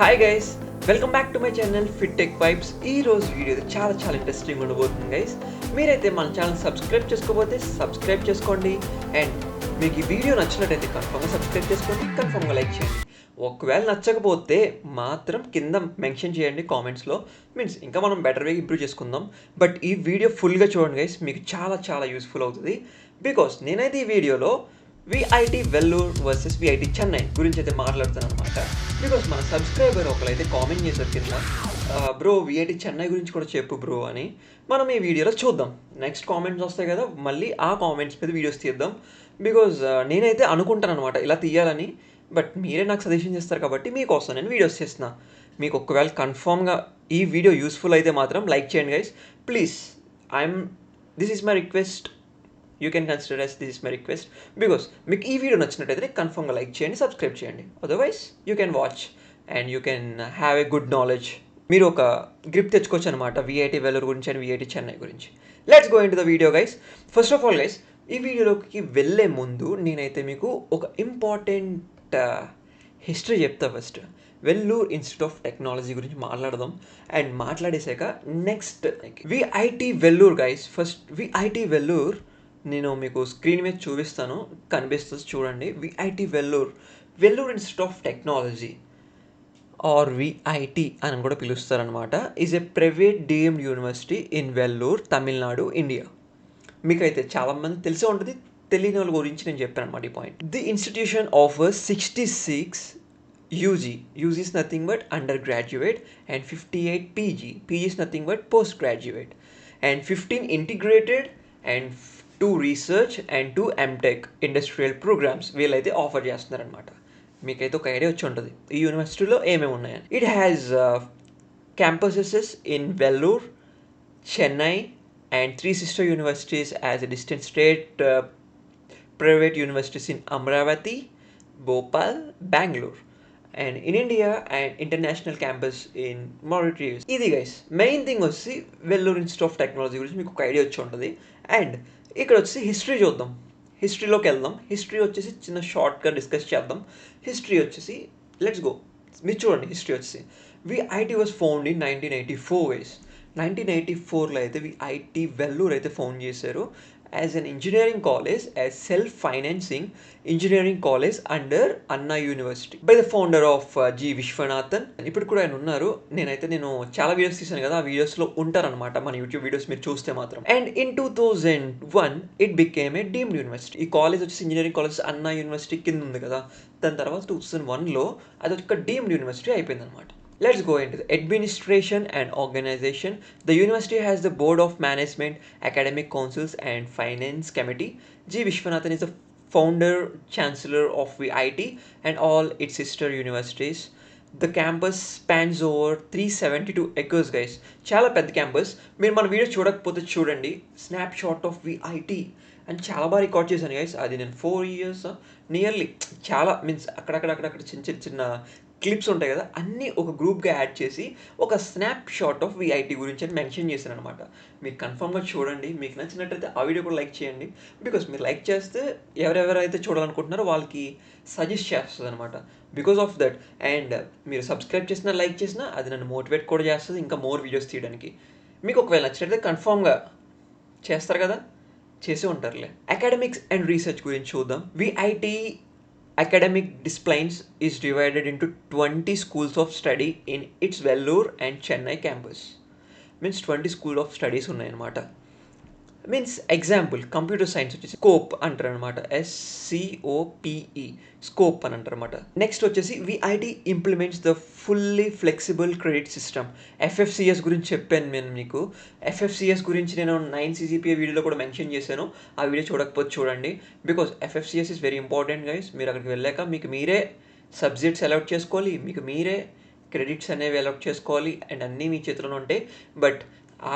Hi guys, welcome back to my channel fit tech vibes. ఈ రోజు video చాలా interesting ఉండబోతుంది గైస్. మీరైతే మన ఛానల్ సబ్స్క్రైబ్ చేసుకోకపోతే సబ్స్క్రైబ్ చేసుకోండి. అండ్ మీకు ఈ వీడియో నచ్చినట్టయితే కన్ఫర్మ్గా సబ్స్క్రైబ్ చేసుకోండి, కన్ఫర్మ్గా లైక్ చేయండి. ఒకవేళ నచ్చకపోతే మాత్రం కింద మెన్షన్ చేయండి కామెంట్స్లో. మీన్స్ ఇంకా మనం బెటర్ వే ఇంప్రూవ్ చేసుకుందాం. బట్ ఈ వీడియో ఫుల్గా చూడండి గైస్, మీకు చాలా యూస్ఫుల్ అవుతుంది. బికాస్ నేనైతే ఈ వీడియోలో VIT Vellore versus VIT Chennai గురించి అయితే మాట్లాడుతాను అనమాట. బికాస్ మన సబ్స్క్రైబర్ ఒకరైతే కామెంట్ చేశారు కింద, బ్రో విఐటి చెన్నై గురించి కూడా చెప్పు బ్రో అని. మనం ఈ వీడియోలో చూద్దాం. నెక్స్ట్ కామెంట్స్ వస్తాయి కదా, మళ్ళీ ఆ కామెంట్స్ మీద వీడియోస్ తీద్దాం. బికాజ్ నేనైతే అనుకుంటాను అనమాట ఇలా తీయాలని. బట్ మీరే నాకు సజెషన్ చేస్తారు కాబట్టి మీకోసం నేను వీడియోస్ చేస్తున్నా. మీకు ఒకవేళ కన్ఫామ్గా ఈ వీడియో యూస్ఫుల్ అయితే మాత్రం లైక్ చేయండి guys please. This is my request. You can consider as this is my request. Because మీకు ఈ వీడియో నచ్చినట్టయితే కన్ఫర్మ్గా లైక్ చేయండి, సబ్స్క్రైబ్ చేయండి. Otherwise you can watch and you can have a good knowledge. మీరు ఒక గ్రిప్ తెచ్చుకోవచ్చు అనమాట విఐటి వెల్లూర్ గురించి అండ్ విఐటి చెన్నై గురించి. Let's go into the video guys. First of all guys, ఈ వీడియోలోకి వెళ్ళే ముందు నేనైతే మీకు ఒక ఇంపార్టెంట్ హిస్టరీ చెప్తా. First Vellore institute of technology గురించి మాట్లాడదాం. అండ్ మాట్లాడేసాక next VIT Vellore guys. First VIT Vellore నేను మీకు స్క్రీన్ మీద చూపిస్తాను, కనిపిస్తుంది చూడండి. VIT Vellore institute of technology or VIT అని కూడా పిలుస్తారనమాట. Is a private deemed university in Vellore, Tamil Nadu, India. మీకైతే చాలామంది తెలిసే ఉంటుంది, తెలియని వాళ్ళ గురించి నేను చెప్పాను అనమాట ఈ point. The institution offers 66 UG is nothing but undergraduate, and 58 PG is nothing but postgraduate, and 15 integrated and 2 research and 2 M Tech industrial programmes వీళ్ళైతే ఆఫర్ చేస్తున్నారనమాట. మీకైతే ఒక ఐడియా వచ్చి ఉంటుంది ఈ యూనివర్సిటీలో ఏమేమి ఉన్నాయని. It has campuses in Vellore, Chennai and 3 sister universities as a distinct state private universities in Amravati, Bhopal, Bangalore, and in India and international campus in Mauritius. ఇది గైస్ మెయిన్ థింగ్ వచ్చి వెల్లూర్ ఇన్స్టిట్యూట్ ఆఫ్ టెక్నాలజీ గురించి మీకు ఒక idea వచ్చి ఉంటుంది. And ఇక్కడ వచ్చి history చూద్దాం, హిస్టరీలోకి వెళ్దాం. హిస్టరీ వచ్చేసి చిన్న షార్ట్గా డిస్కస్ చేద్దాం. హిస్టరీ వచ్చేసి లెట్స్ గో. మీరు చూడండి, హిస్టరీ వచ్చేసి VIT was found in 1984 guys. 1984లో అయితే విఐటి వెల్లూర్ అయితే ఫౌండ్ చేశారు as an engineering college, as self financing engineering college under Anna university by the founder of G Viswanathan. ఇప్పుడు కూడా ఆయన ఉన్నారు. నేను చాలా వీడియోస్ తీసాను కదా, ఆ వీడియోస్లో ఉంటారనమాట మన యూట్యూబ్ వీడియోస్ మీరు చూస్తే మాత్రం. And in 2001 it became a deemed university. ఈ కాలేజ్ వచ్చేసి ఇంజనీరింగ్ కాలేజ్ అన్నా యూనివర్సిటీ కింద ఉంది కదా, దాని తర్వాత 2001లో అది ఒక డీమ్డ్ యూనివర్సిటీ అయిపోయింది అనమాట. Let's go into the administration and organization. The university has the board of management, academic councils and finance committee. G Vishwanathan is the founder chancellor of VIT and all its sister universities. The campus spans over 372 acres guys. చాలా పెద్ద campus. మీరు మన video చూడకపోతే చూడండి, snap shot of VIT and చాలా బాగా record చేశాను guys. అది నేను 4 years నియర్లీ చాలా మీన్స్ అక్కడక్కడ చిన్న క్లిప్స్ ఉంటాయి కదా, అన్నీ ఒక గ్రూప్గా యాడ్ చేసి ఒక స్నాప్ షాట్ ఆఫ్ విఐటి గురించి అని మెన్షన్ చేశాను అనమాట. మీరు కన్ఫర్మ్గా చూడండి. మీకు నచ్చినట్టయితే ఆ వీడియో కూడా లైక్ చేయండి. బికాస్ మీరు లైక్ చేస్తే ఎవరెవరైతే చూడాలనుకుంటున్నారో వాళ్ళకి సజెస్ట్ చేస్తుంది అనమాట. Because of that. అండ్ మీరు సబ్స్క్రైబ్ చేసినా లైక్ చేసినా అది నన్ను మోటివేట్ కూడా చేస్తుంది ఇంకా మోర్ వీడియోస్ తీయడానికి. మీకు ఒకవేళ నచ్చినట్టయితే కన్ఫర్మ్గా చేస్తారు కదా, చేసే ఉంటారులే. అకాడమిక్స్ అండ్ రీసెర్చ్ గురించి చూద్దాం. VIT academic disciplines is divided into 20 schools of study in its Vellore and Chennai campus. Means 20 school of studies ఉన్నాయన్నమాట. మీన్స్ ఎగ్జాంపుల్ కంప్యూటర్ సైన్స్ వచ్చేసి స్కోప్ అంటారు అనమాట, SCOPE స్కోప్ అని అంటారు అనమాట. నెక్స్ట్ వచ్చేసి VIT implements the fully flexible credit system. FFCS గురించి చెప్పాను నేను మీకు. FFCS గురించి నేను 9 CGPA వీడియోలో కూడా మెన్షన్ చేశాను. ఆ వీడియో చూడకపోతే చూడండి. Because FFCS is very important guys. మీరు అక్కడికి వెళ్ళాక మీకు మీరే సబ్జెక్ట్స్ అలౌట్ చేసుకోవాలి, మీకు మీరే క్రెడిట్స్ అనేవి అలౌట్ చేసుకోవాలి, అండ్ అన్నీ మీ చేతిలోనే ఉంటాయి. బట్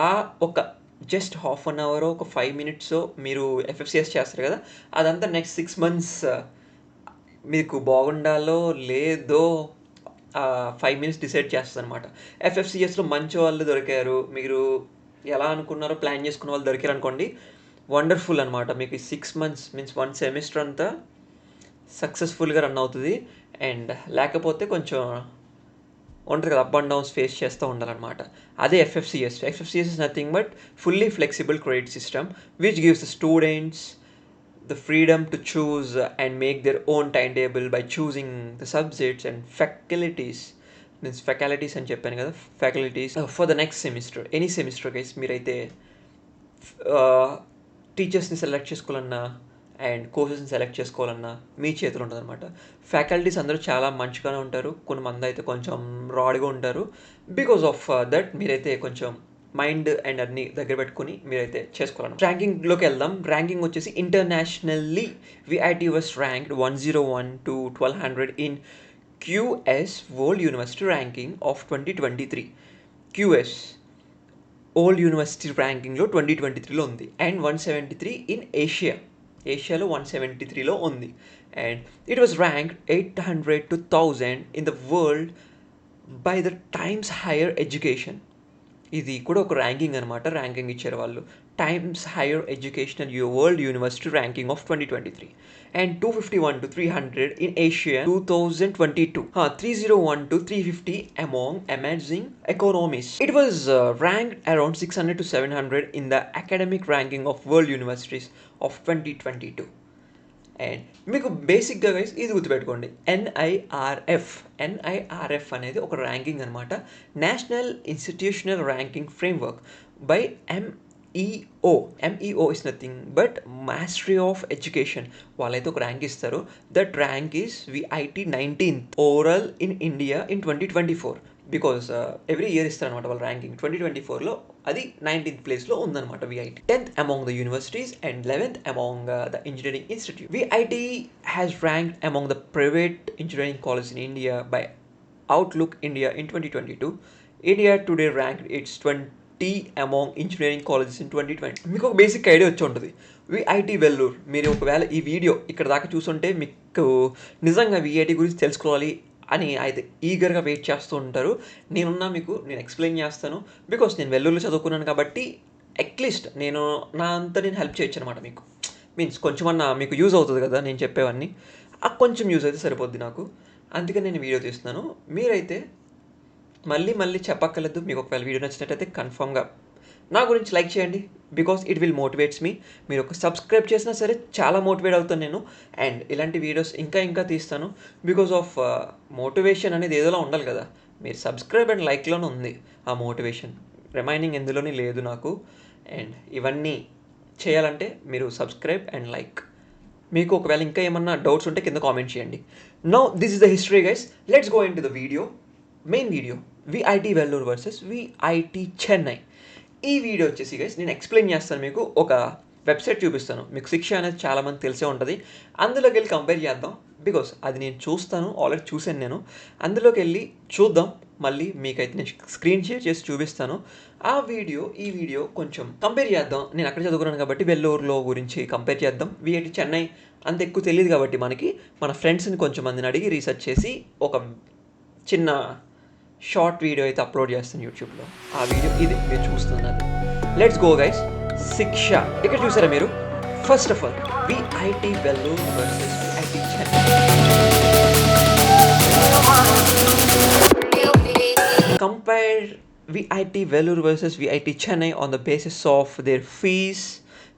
ఆ ఒక జస్ట్ హాఫ్ అన్ అవర్ ఒక 5 minutes మీరు FFCS చేస్తారు కదా, అదంతా నెక్స్ట్ 6 months మీకు బాగుండాలో లేదో 5 minutes డిసైడ్ చేస్తుంది అనమాట. FFCSలో మంచి వాళ్ళు దొరికారు, మీరు ఎలా అనుకున్నారో ప్లాన్ చేసుకున్న వాళ్ళు దొరికారు అనుకోండి, వండర్ఫుల్ అనమాట. మీకు 6 months మీన్స్ 1 semester అంతా సక్సెస్ఫుల్గా రన్ అవుతుంది. అండ్ లేకపోతే కొంచెం ఉంటుంది కదా, అప్ అండ్ డౌన్స్ ఫేస్ చేస్తూ ఉండాలన్నమాట. అదే FFCS. FFCS is nothing but fully flexible credit system which gives the students the freedom to choose and make their own timetable by choosing the subjects and faculties. Means faculties అని చెప్పాను కదా, faculties for the next semester, any semester guys. మీరైతే టీచర్స్ని select చేసుకోవాలన్నా and కోర్సెస్ని select చేసుకోవాలన్నా మీ చేతిలో ఉంటుంది అనమాట. Faculties అందరూ చాలా మంచిగానే ఉంటారు, కొంతమంది అయితే కొంచెం రాడ్గా ఉంటారు. బికాస్ ఆఫ్ దట్ మీరైతే కొంచెం మైండ్ అండ్ అన్ని దగ్గర పెట్టుకుని మీరైతే చేసుకోవాలి. ర్యాంకింగ్లోకి వెళ్దాం. ర్యాంకింగ్ వచ్చేసి internationally VIT was ranked 101 to 1200 in QS world university ranking of 2023. QS world university ర్యాంకింగ్లో 2023లో ఉంది. అండ్ 173 ఇన్ ఏషియాలో 173లో ఉంది. And it was ranked 800 to 1000 in the world by the Times higher education. ఇది కూడా ఒక ర్యాంకింగ్ అనమాట, ర్యాంకింగ్ ఇచ్చారు వాళ్ళు. Times higher educational world university ranking of 2023. And 251 to 300 in Asia 2022. 301 to 350 among amazing economies. It was ranked around 600 to 700 in the academic ranking of world universities of 2022. And మీకు బేసిక్గా guys ఇది గుర్తుపెట్టుకోండి, NIRF అనేది ఒక ranking అనమాట, national institutional ranking framework by MEO is nothing but mastery of education. వాళ్ళైతే ఒక rank ఇస్తారు. That rank is VIT 19th overall in India in 2024. Because every year ఇస్తారనమాట వాళ్ళ ర్యాంకింగ్. 2024లో అది 19th ప్లేస్లో ఉందన్నమాట VIT. 10th among the universities and 11th among the engineering institute. VIT has ranked among the private engineering college in India by outlook India in 2022. India today ranked it's 20 among engineering colleges in 2020. మీకు ఒక basic idea వచ్చి ఉంటుంది. VIT Vellore, మీరు ఒకవేళ ఈ video ఇక్కడ దాకా చూసుంటే మీకు నిజంగా విఐటి గురించి తెలుసుకోవాలి అని అయితే ఈగర్గా వెయిట్ చేస్తూ ఉంటారు. నేను ఎక్స్ప్లెయిన్ చేస్తాను. బికాస్ నేను వెల్లూరులో చదువుకున్నాను కాబట్టి అట్లీస్ట్ నేను హెల్ప్ చేయొచ్చు అనమాట. మీకు మీన్స్ కొంచెమన్నా మీకు యూజ్ అవుతుంది కదా నేను చెప్పేవన్నీ, కొంచెం యూజ్ అయితే సరిపోద్ది నాకు. అందుకని నేను వీడియో తీస్తున్నాను. మీరైతే మళ్ళీ చెప్పక్కర్లేదు. మీకు ఒకవేళ వీడియో నచ్చినట్టయితే కన్ఫామ్గా నా గురించి లైక్ చేయండి, బికాస్ ఇట్ విల్ మోటివేట్స్ మీ. మీరు ఒక సబ్స్క్రైబ్ చేసినా సరే చాలా మోటివేట్ అవుతాను నేను. అండ్ ఇలాంటి వీడియోస్ ఇంకా తీస్తాను. బికాస్ ఆఫ్ మోటివేషన్ అనేది ఏదోలా ఉండాలి కదా, మీరు సబ్స్క్రైబ్ అండ్ లైక్లోనే ఉంది ఆ మోటివేషన్, రిమైనింగ్ ఎందులోనే లేదు నాకు. అండ్ ఇవన్నీ చేయాలంటే మీరు సబ్స్క్రైబ్ అండ్ లైక్. మీకు ఒకవేళ ఇంకా ఏమన్నా డౌట్స్ ఉంటే కింద కామెంట్ చేయండి. Now this is the history guys. Let's go into the main video, VIT Vellore versus VIT Chennai. ఈ వీడియో వచ్చేసి గైస్ నేను ఎక్స్ప్లెయిన్ చేస్తాను. మీకు ఒక వెబ్సైట్ చూపిస్తాను. మీకు శిక్ష అనేది చాలామంది తెలిసే ఉంటుంది. అందులోకి వెళ్ళి కంపేర్ చేద్దాం. బికాస్ అది నేను చూస్తాను, ఆల్రెడీ చూశాను నేను. అందులోకి వెళ్ళి చూద్దాం. మళ్ళీ మీకైతే నేను స్క్రీన్ షేర్ చేసి చూపిస్తాను. ఈ వీడియో కొంచెం కంపేర్ చేద్దాం. నేను అక్కడ చదువుకున్నాను కాబట్టి వెల్లూరులో గురించి కంపేర్ చేద్దాం. విఐటి చెన్నై అంత ఎక్కువ తెలియదు కాబట్టి మన ఫ్రెండ్స్ని కొంచెం మందిని అడిగి రీసెర్చ్ చేసి ఒక చిన్న షార్ట్ వీడియో అయితే అప్లోడ్ చేస్తాను యూట్యూబ్లో. ఆ వీడియో ఇది మీరు చూస్తున్నది. Let's go guys. శిక్ష ఇక్కడ చూసారా మీరు? First of all VIT Vellore versus VIT Chennai. Compare VIT Vellore versus VIT Chennai on the basis of their fees,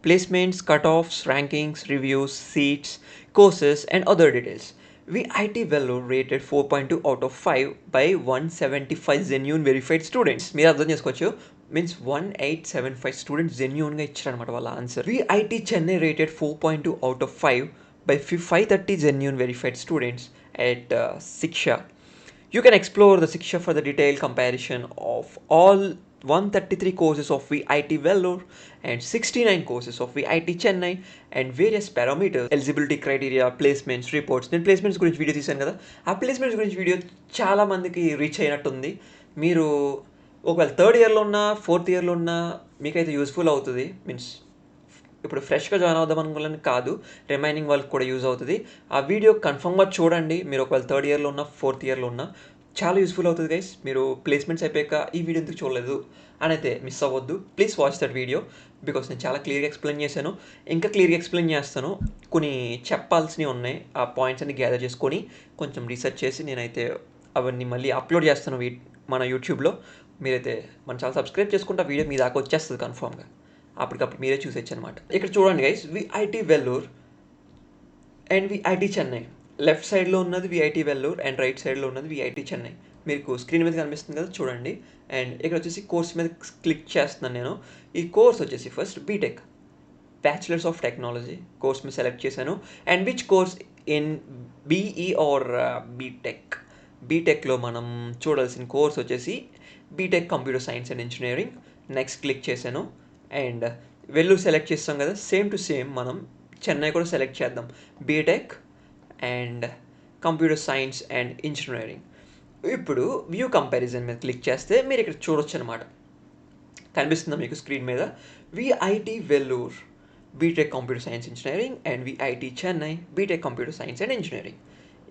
placements, cutoffs, rankings, reviews, seats, courses and other details. VIT Vellore rated 4.2 out of 5 by 175 genuine verified students. మీరు అర్థం చేసుకోవచ్చు, means 1875 students జెన్యూన్గా ఇచ్చారనమాట వాళ్ళ answer. VIT Chennai rated 4.2 out of 5 by 530 genuine verified students at Shiksha. You can explore the Shiksha for the detailed comparison of all 133 courses of VIT Vellore and 69 courses of VIT Chennai and various parameters, eligibility criteria, placements, reports. నేను placements గురించి video తీశాను కదా, ఆ placements గురించి video చాలా మందికి reach అయినట్టుంది. మీరు ఒకవేళ థర్డ్ ఇయర్లో ఉన్నా ఫోర్త్ ఇయర్లో ఉన్నా మీకైతే యూస్ఫుల్ అవుతుంది. మీన్స్ ఇప్పుడు ఫ్రెష్గా జాయిన్ అవుదాం అనుకోవాలని కాదు, రిమైనింగ్ వాళ్ళకి కూడా యూజ్ అవుతుంది. ఆ వీడియో కన్ఫర్మ్గా చూడండి. మీరు ఒకవేళ థర్డ్ ఇయర్లో ఉన్నా ఫోర్త్ ఇయర్లో ఉన్నా చాలా యూస్ఫుల్ అవుతుంది గైస్. మీరు ప్లేస్మెంట్స్ అయిపోయాక ఈ వీడియో ఎందుకు చూడలేదు అని అయితే మిస్ అవ్వద్దు. Please watch that video because నేను చాలా క్లియర్గా ఎక్స్ప్లెయిన్ చేశాను. ఇంకా క్లియర్గా ఎక్స్ప్లెయిన్ చేస్తాను. కొన్ని చెప్పాల్సినవి ఉన్నాయి, ఆ పాయింట్స్ అన్ని గ్యాదర్ చేసుకొని కొంచెం రీసెర్చ్ చేసి నేనైతే అవన్నీ మళ్ళీ అప్లోడ్ చేస్తాను మన యూట్యూబ్లో. మీరైతే మన ఛానల్ సబ్స్క్రైబ్ చేసుకుంటే వీడియో మీ దాకా వచ్చేస్తుంది కన్ఫామ్గా. అప్పటికప్పుడు మీరే చూసేయచ్చు అనమాట. ఇక్కడ చూడండి guys, VIT Vellore and VIT Chennai. Left సైడ్లో ఉన్నది విఐటి వెల్లూర్ అండ్ రైట్ సైడ్లో ఉన్నది విఐటి చెన్నై. మీకు స్క్రీన్ మీద కనిపిస్తుంది కదా, చూడండి. అండ్ ఇక్కడ వచ్చేసి కోర్స్ మీద క్లిక్ చేస్తున్నాను నేను. ఈ కోర్స్ వచ్చేసి first B Tech, bachelors of technology course మీద సెలెక్ట్ చేశాను. And which course in BE or B Tech. బీటెక్లో మనం చూడాల్సిన కోర్స్ వచ్చేసి B Tech computer science and engineering. Next click చేశాను. అండ్ వెల్లూరు సెలెక్ట్ చేస్తాం కదా, సేమ్ టు సేమ్ మనం చెన్నై కూడా సెలెక్ట్ చేద్దాం. B Tech and computer science and engineering. ఇప్పుడు వ్యూ కంపారిజన్ మీద క్లిక్ చేస్తే మీరు ఇక్కడ చూడొచ్చు అనమాట. కనిపిస్తుందా మీకు స్క్రీన్ మీద? VIT Vellore B Tech computer science engineering and VIT Chennai B Tech computer science and engineering.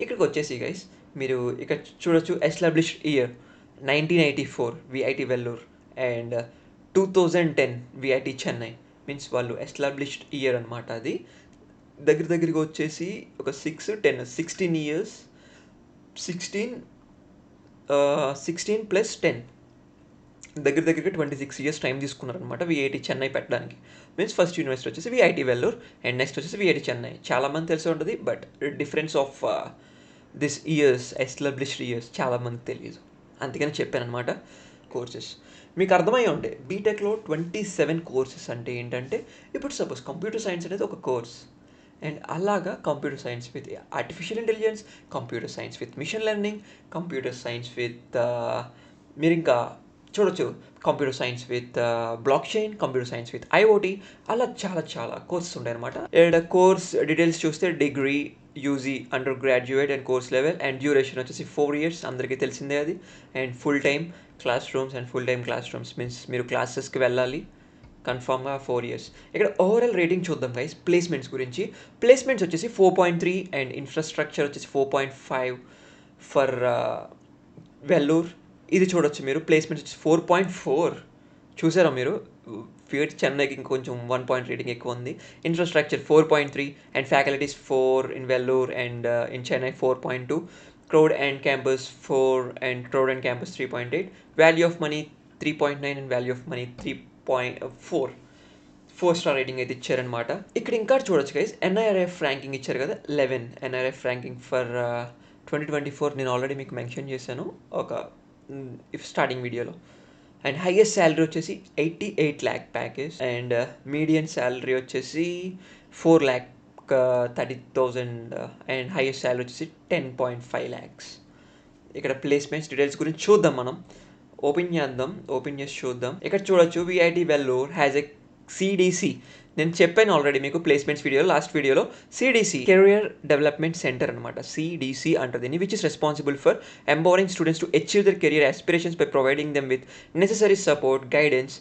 ఇక్కడికి వచ్చేసి గైస్ మీరు ఇక్కడ చూడొచ్చు established year 1984 VIT Vellore and 2010 VIT Chennai. Means వాళ్ళు ఎస్టాబ్లిష్డ్ ఇయర్ అనమాట. అది దగ్గరగా వచ్చేసి ఒక 16 ఇయర్స్, 16 ప్లస్ 10 దగ్గరగా 26 ఇయర్స్ టైం తీసుకున్నారనమాట విఐటి చెన్నై పెట్టడానికి. మీన్స్ ఫస్ట్ యూనివర్సిటీ వచ్చేసి విఐటి వెల్లూర్ అండ్ నెక్స్ట్ వచ్చేసి విఐటి చెన్నై. చాలామంది తెలిసి ఉంటుంది, but difference of this years, established years చాలామందికి తెలియదు. అందుకని చెప్పాను అనమాట. కోర్సెస్ మీకు అర్థమై ఉంటాయి. బీటెక్లో 27 కోర్సెస్ అంటే ఏంటంటే, ఇప్పుడు సపోజ్ కంప్యూటర్ సైన్స్ అనేది ఒక కోర్స్, అండ్ అలాగా computer science with artificial intelligence, computer science with machine learning, computer science with మీరు ఇంకా చూడొచ్చు computer science with blockchain, computer science with IoT, అలా చాలా కోర్సెస్ ఉంటాయి అనమాట. అండ్ కోర్స్ డీటెయిల్స్ చూస్తే degree, UG, undergraduate and course level, and duration వచ్చేసి 4 years, అందరికీ తెలిసిందే అది. And full time class rooms, and full time classrooms means మీరు క్లాసెస్కి వెళ్ళాలి కన్ఫామ్గా 4 years. ఇక్కడ ఓవరాల్ రేటింగ్ చూద్దాం గైస్. ప్లేస్మెంట్స్ గురించి, ప్లేస్మెంట్స్ వచ్చేసి 4.3 అండ్ ఇన్ఫ్రాస్ట్రక్చర్ వచ్చేసి 4.5 ఫర్ వెల్లూర్. ఇది చూడొచ్చు మీరు. ప్లేస్మెంట్స్ వచ్చి 4.4 చూసారా మీరు? చెన్నైకి ఇంకొంచెం 1 point రేటింగ్ ఎక్కువ ఉంది. Infrastructure 4.3 and faculties 4 in Vellore and in Chennai 4.2. Crowd and campus 4 and crowd and campus 3.8. Value of money 3.9 and value of money 3.4. 4-star rating అయితే ఇచ్చారనమాట. ఇక్కడ ఇంకా చూడొచ్చు గైస్, ఎన్ఐఆర్ఎఫ్ ర్యాంకింగ్ ఇచ్చారు కదా, 11 ఎన్ఐఆర్ఎఫ్ ర్యాంకింగ్ ఫర్ 2024. నేను ఆల్రెడీ మీకు మెన్షన్ చేశాను ఒక స్టార్టింగ్ వీడియోలో. అండ్ హైయెస్ట్ శాలరీ వచ్చేసి 88 lakh package and median salary వచ్చేసి 4,30,000 అండ్ హైయెస్ట్ శాలరీ వచ్చేసి 10.5 lakhs. ఇక్కడ ప్లేస్మెంట్స్ డీటెయిల్స్ గురించి చూద్దాం. మనం ఓపెన్ చేసి చూద్దాం. ఇక్కడ చూడొచ్చు VIT Vellore has a CDC. నేను చెప్పాను ఆల్రెడీ మీకు ప్లేస్మెంట్స్ వీడియోలో, లాస్ట్ వీడియోలో. సిడిసి కెరియర్ డెవలప్మెంట్ సెంటర్ అనమాట. సిడిసి అంటది, which is responsible for empowering students to achieve their career aspirations by providing them with necessary support, guidance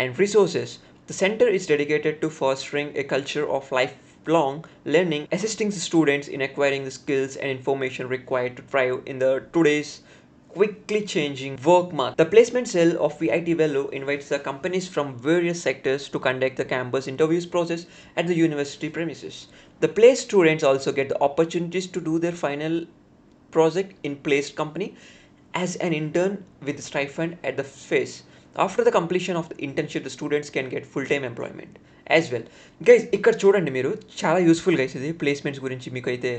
and resources. The center is dedicated to fostering a culture of lifelong learning, assisting the students in acquiring the skills and information required to thrive in the today's quickly changing work market. The placement cell of VIT Vellore invites the companies from various sectors to conduct the campus interviews process at the university premises. The placed students also get the opportunities to do their final project in placed company as an intern with stipend at the phase. After the completion of the internship, the students can get full-time employment as well. Guys, ఇక్కడ చూడండి మీరు, చాలా useful guys ఇది placements గురించి. మీకు అయితే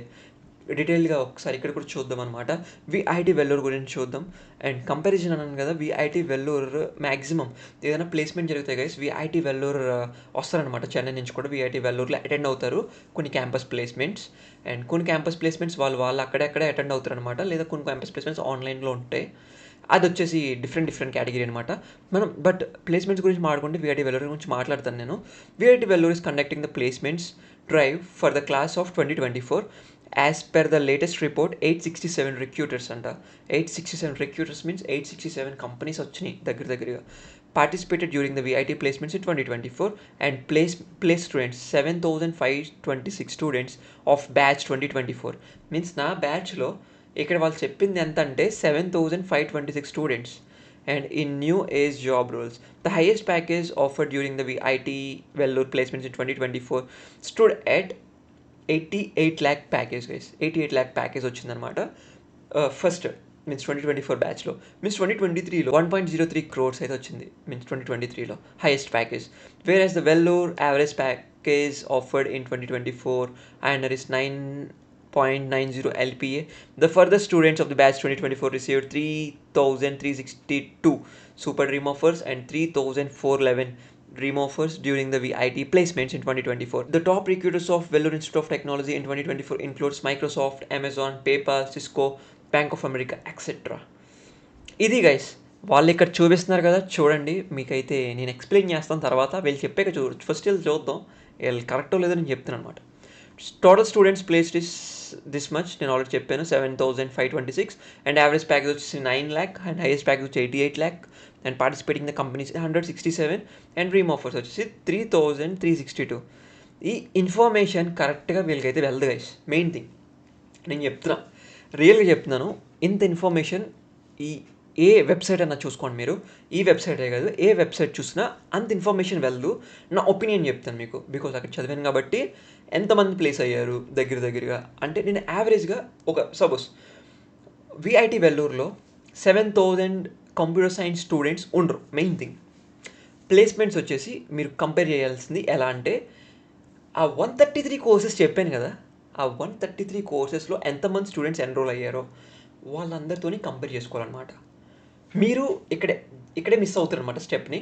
డీటెయిల్గా ఒకసారి ఇక్కడ కూడా చూద్దాం అనమాట. విఐటి వెల్లూర్ గురించి చూద్దాం. అండ్ కంపారిజన్ అన్నాను కదా, విఐటి వెల్లూర్ మ్యాక్సిమం ఏదైనా ప్లేస్మెంట్ జరుగుతాయి గైస్, విఐటి వెల్లూర్ వస్తారనమాట. చెన్నై నుంచి కూడా విఐటి వెల్లూర్లో అటెండ్ అవుతారు కొన్ని క్యాంపస్ ప్లేస్మెంట్స్. అండ్ కొన్ని క్యాంపస్ ప్లేస్మెంట్స్ వాళ్ళు అక్కడే అటెండ్ అవుతారు అనమాట. లేదా కొన్ని క్యాంపస్ ప్లేస్మెంట్స్ ఆన్లైన్లో ఉంటాయి. అది వచ్చేసి డిఫరెంట్ కేటగిరీ అనమాట. మనం బట్ ప్లేస్మెంట్స్ గురించి మాట్లాడుకుంటే విఐటి వెల్లూర్ గురించి మాట్లాడతాను నేను. VIT Vellore is conducting the placements drive for the class of 2024. As per the latest report, 867 recruiters అంట. 867 recruiters means 867 companies వచ్చినాయి దగ్గరగా. Participated during the VIT placements in 2024 and placed students 7,526 students of batch 2024. Means నా బ్యాచ్లో ఇక్కడ వాళ్ళు చెప్పింది ఎంత అంటే 7,526 students. And in new age job roles, the highest package offered during the VIT Vellore placements in 2024 stood at 88 lakh package guys. 88 lakh package వచ్చిందనమాట. First means 2024 బ్యాచ్లో. Means 2023లో 1.03 crores అయితే వచ్చింది. మీన్స్ 2023లో highest package. Whereas the Vellore average package offered in 2024 and is 9.90 LPA. The further students of the batch 2024 received 3,362 Super Dream offers and 3,411 Dream offers during the VIT placements in 2024. The top recruiters of Vellore Institute of Technology in 2024 includes Microsoft, Amazon, PayPal, Cisco, Bank of America, etc. ఇది guys వాళ్ళు ఇక్కడ చూపిస్తున్నారు కదా, చూడండి. మీకైతే నేను explain చేస్తాను తర్వాత, వీళ్ళు చెప్పాక ఫస్ట్ వీళ్ళు చూద్దాం వీళ్ళు కరెక్టో లేదో నేను చెప్తాను అనమాట. Total students placed this much నేను ఆల్రెడీ చెప్పాను, 7,526 అండ్ యావరేజ్ ప్యాకేజ్ వచ్చేసి 9 lakh అండ్ హైయెస్ట్ ప్యాకేజ్ వచ్చి 88 lakh and participating the companies 167 and dream offers వచ్చేసి 3,362. ఈ ఇన్ఫర్మేషన్ కరెక్ట్గా వీళ్ళకైతే వెళ్ళదు గైస్. మెయిన్ థింగ్ నేను చెప్తున్నా, రియల్గా చెప్తున్నాను. ఇంత ఇన్ఫర్మేషన్ ఏ వెబ్సైట్ అన్నా చూసుకోండి మీరు, ఈ వెబ్సైటే కాదు ఏ వెబ్సైట్ చూసినా అంత ఇన్ఫర్మేషన్ వెళ్ళదు. నా ఒపీనియన్ చెప్తాను మీకు, బికాజ్ అక్కడ చదివాను కాబట్టి. ఎంతమంది ప్లేస్ అయ్యారు దగ్గరగా అంటే నేను యావరేజ్గా ఒక సపోజ్ విఐటి వెల్లూరులో 7,000 కంప్యూటర్ సైన్స్ స్టూడెంట్స్ ఉండరు. మెయిన్ థింగ్ ప్లేస్మెంట్స్ వచ్చేసి మీరు కంపేర్ చేయాల్సింది ఎలా అంటే ఆ 133 కోర్సెస్ చెప్పాను కదా, ఆ 133 కోర్సెస్లో ఎంతమంది స్టూడెంట్స్ ఎన్రోల్ అయ్యారో వాళ్ళందరితోని కంపేర్ చేసుకోవాలన్నమాట. మీరు ఇక్కడే మిస్ అవుతారు అనమాట స్టెప్ని.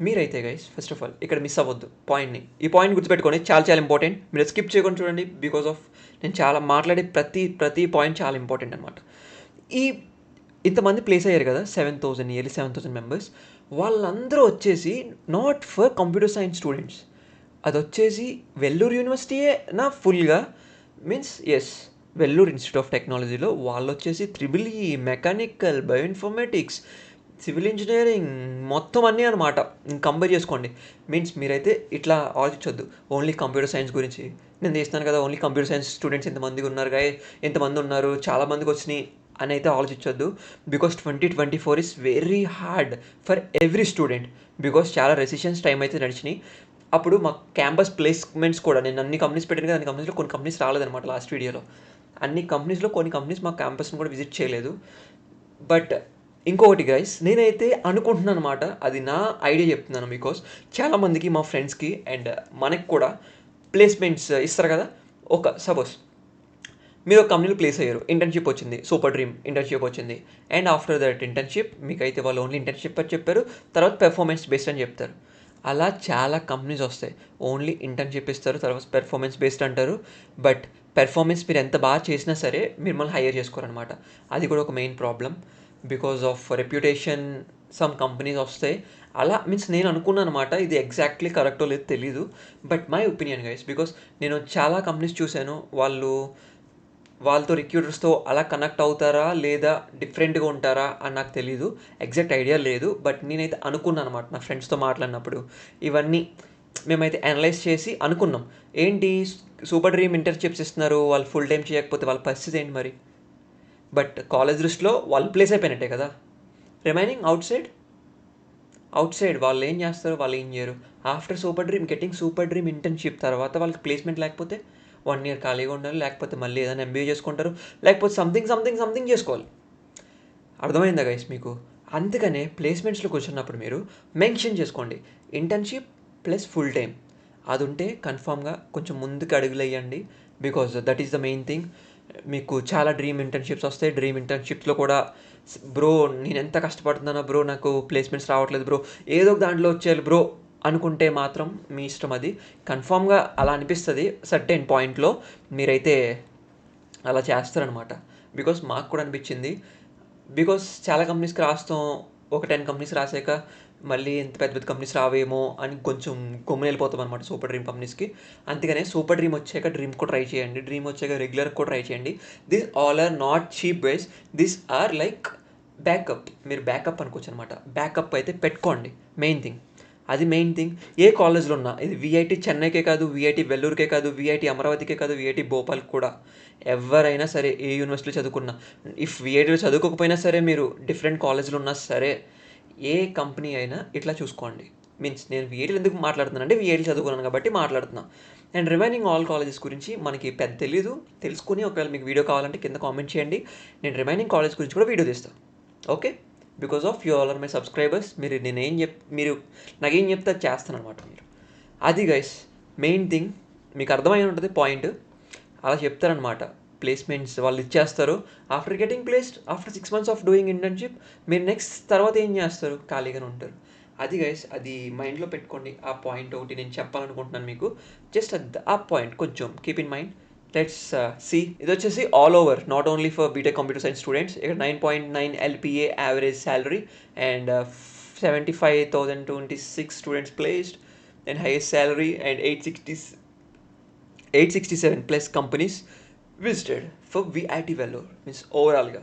మీరైతే గైస్ ఫస్ట్ ఆఫ్ ఆల్ ఇక్కడ మిస్ అవ్వద్దు పాయింట్ని. ఈ పాయింట్ గుర్తుపెట్టుకోండి, చాలా ఇంపార్టెంట్. మీరు స్కిప్ చేయకుండా చూడండి, బికాస్ ఆఫ్ నేను చాలా మాట్లాడే ప్రతి పాయింట్ చాలా ఇంపార్టెంట్ అనమాట. ఇంతమంది ప్లేస్ అయ్యారు కదా, 7,000 నియర్లీ 7,000 మెంబర్స్, వాళ్ళందరూ వచ్చేసి not for computer science students. అది వచ్చేసి వెల్లూరు యూనివర్సిటీయే నా ఫుల్గా. Means yes, Vellore institute of టెక్నాలజీలో వాళ్ళు వచ్చేసి triple E, mechanical, bioinformatics, civil engineering మొత్తం అన్నీ అనమాట. కంపేర్ చేసుకోండి. మీన్స్ మీరైతే ఇట్లా ఆలోచించొద్దు ఓన్లీ కంప్యూటర్ సైన్స్ గురించి. నేను చేస్తున్నాను కదా ఓన్లీ కంప్యూటర్ సైన్స్ స్టూడెంట్స్ ఎంతమంది ఉన్నారు చాలామందికి వచ్చినాయి అని అయితే ఆలోచించొద్దు. Because 2024 is very hard for every student. Because చాలా రెసిషన్స్ టైం అయితే నడిచినాయి. అప్పుడు మా క్యాంపస్ ప్లేస్మెంట్స్ కూడా నేను అన్ని కంపెనీస్ పెట్టాను కదా, అన్ని కంపెనీస్లో కొన్ని కంపెనీస్ రాలేదన్నమాట. లాస్ట్ వీడియోలో అన్ని కంపెనీస్లో కొన్ని కంపెనీస్ మా క్యాంపస్ని కూడా విజిట్ చేయలేదు. బట్ ఇంకొకటి గైస్, నేనైతే అనుకుంటున్నాను అనమాట, అది నా ఐడియా చెప్తున్నాను. బికాస్ చాలామందికి మా ఫ్రెండ్స్కి అండ్ మనకి కూడా ప్లేస్మెంట్స్ ఇస్తారు కదా. ఒక సపోజ్ మీరు ఒక కంపెనీలో ప్లేస్ అయ్యారు, ఇంటర్న్షిప్ వచ్చింది, సూపర్ డ్రీమ్ ఇంటర్న్షిప్ వచ్చింది. అండ్ ఆఫ్టర్ దట్ ఇంటర్న్షిప్ మీకైతే వాళ్ళు ఓన్లీ ఇంటర్న్షిప్ అని చెప్పారు, తర్వాత పెర్ఫార్మెన్స్ బేస్డ్ అని చెప్తారు. అలా చాలా కంపెనీస్ వస్తాయి, ఓన్లీ ఇంటర్న్షిప్ ఇస్తారు, తర్వాత పెర్ఫార్మెన్స్ బేస్డ్ అంటారు. బట్ పెర్ఫార్మెన్స్ మీరు ఎంత బాగా చేసినా సరే మిమ్మల్ని హైయర్ చేసుకోరనమాట. అది కూడా ఒక main problem. Because of reputation some companies వస్తాయి అలా. మీన్స్ నేను అనుకున్నాను అనమాట, ఇది ఎగ్జాక్ట్లీ కరెక్టో లేదో తెలీదు, but my opinion guys. Because నేను చాలా కంపెనీస్ చూశాను, వాళ్ళతో రిక్రూటర్స్తో అలా కనెక్ట్ అవుతారా లేదా డిఫరెంట్గా ఉంటారా అని నాకు తెలీదు, ఎగ్జాక్ట్ ఐడియా లేదు. బట్ నేనైతే అనుకున్నాను అనమాట, నా ఫ్రెండ్స్తో మాట్లాడినప్పుడు ఇవన్నీ మేమైతే అనలైజ్ చేసి అనుకున్నాం, ఏంటి సూపర్ డ్రీమ్ ఇంటర్న్షిప్స్ ఇస్తున్నారు, వాళ్ళు ఫుల్ టైం చేయకపోతే వాళ్ళ పరిస్థితి ఏంటి మరి. బట్ కాలేజ్ దృష్టిలో వాళ్ళు ప్లేస్ అయిపోయినట్టే కదా. రిమైనింగ్ అవుట్ సైడ్ వాళ్ళు ఏం చేస్తారు, వాళ్ళు ఏం చేయరు. ఆఫ్టర్ సూపర్ డ్రీమ్ ఇంటర్న్షిప్ తర్వాత వాళ్ళకి ప్లేస్మెంట్ లేకపోతే 1 year ఖాళీగా ఉండాలి, లేకపోతే మళ్ళీ ఏదైనా MBA చేసుకుంటారు, లేకపోతే సంథింగ్ చేసుకోవాలి. అర్థమైందా గైస్ మీకు? అందుకనే ప్లేస్మెంట్స్లో కూర్చున్నప్పుడు మీరు మెన్షన్ చేసుకోండి ఇంటర్న్షిప్ ప్లస్ ఫుల్ టైం. అది ఉంటే కన్ఫామ్గా కొంచెం ముందుకు అడుగులు వేయండి. Because that is the main thing. మీకు చాలా డ్రీమ్ ఇంటర్న్షిప్స్ వస్తాయి. డ్రీమ్ ఇంటర్న్షిప్స్లో కూడా బ్రో నేను ఎంత కష్టపడుతున్నానో బ్రో, నాకు ప్లేస్మెంట్స్ రావట్లేదు బ్రో, ఏదో ఒక దాంట్లో వచ్చేయాలి బ్రో అనుకుంటే మాత్రం మీ ఇష్టం. అది కన్ఫామ్గా అలా అనిపిస్తుంది సర్టెన్ పాయింట్లో, మీరైతే అలా చేస్తారనమాట. బికాస్ మాకు కూడా అనిపించింది. బికాస్ చాలా కంపెనీస్కి రాస్తాం, ఒక 10 కంపెనీస్ రాసాక మళ్ళీ ఎంత పెద్ద కంపెనీస్ రావేమో అని కొంచెం గమ్మున వెళ్ళిపోతాం అనమాట సూపర్ డ్రీమ్ కంపెనీస్కి. అందుకనే సూపర్ డ్రీమ్ వచ్చాక డ్రీమ్ కూడా ట్రై చేయండి, డ్రీమ్ వచ్చాక రెగ్యులర్ కూడా ట్రై చేయండి. This all are not cheap wise, this are like backup. మీరు బ్యాకప్ అనుకోవచ్చు అనమాట. బ్యాకప్ అయితే పెట్టుకోండి, మెయిన్ థింగ్. అది మెయిన్ థింగ్. ఏ కాలేజ్లో ఉన్నా, ఇది విఐటి చెన్నైకే కాదు, విఐటి వెల్లూరుకే కాదు, విఐటి అమరావతికే కాదు, విఐటి భోపాల్కి కూడా, ఎవరైనా సరే ఏ యూనివర్సిటీలో చదువుకున్నా, ఇఫ్ విఐటిలో చదువుకోకపోయినా సరే, మీరు డిఫరెంట్ కాలేజ్లో ఉన్నా సరే, ఏ కంపెనీ అయినా ఇట్లా చూసుకోండి. మీన్స్ నేను వీఐటీలు ఎందుకు మాట్లాడుతున్నాను అంటే వీఐటీలు చదువుకున్నాను కాబట్టి మాట్లాడుతున్నాను. అండ్ రిమైనింగ్ ఆల్ కాలేజెస్ గురించి మనకి పెద్ద తెలీదు. తెలుసుకుని ఒకవేళ మీకు వీడియో కావాలంటే కింద కామెంట్ చేయండి. నేను రిమైనింగ్ కాలేజ్ గురించి కూడా వీడియో తీస్తాను. Okay, because of you all are my subscribers. మీరు నాకేం చెప్తే అది చేస్తాను అనమాట. మీరు అది గైస్ మెయిన్ థింగ్ మీకు అర్థమై ఉంటుంది పాయింట్. అలా చెప్తారనమాట. ప్లేస్మెంట్స్ వాళ్ళు ఇచ్చేస్తారు. After getting placed after 6 months of doing internship మీరు నెక్స్ట్ తర్వాత ఏం చేస్తారు? ఖాళీగానే ఉంటారు. అది గైస్ అది మైండ్లో పెట్టుకోండి. ఆ పాయింట్ ఒకటి నేను చెప్పాలనుకుంటున్నాను మీకు. జస్ట్ ఆ పాయింట్ కొంచెం keep in mind. Let's see. ఇది వచ్చేసి all over, not only for B Tech computer science students. ఇక్కడ 9.9 LPA average salary and 75,026 students placed and highest salary and 867 plus companies visited for VIT Vellore. Means ఓవరాల్గా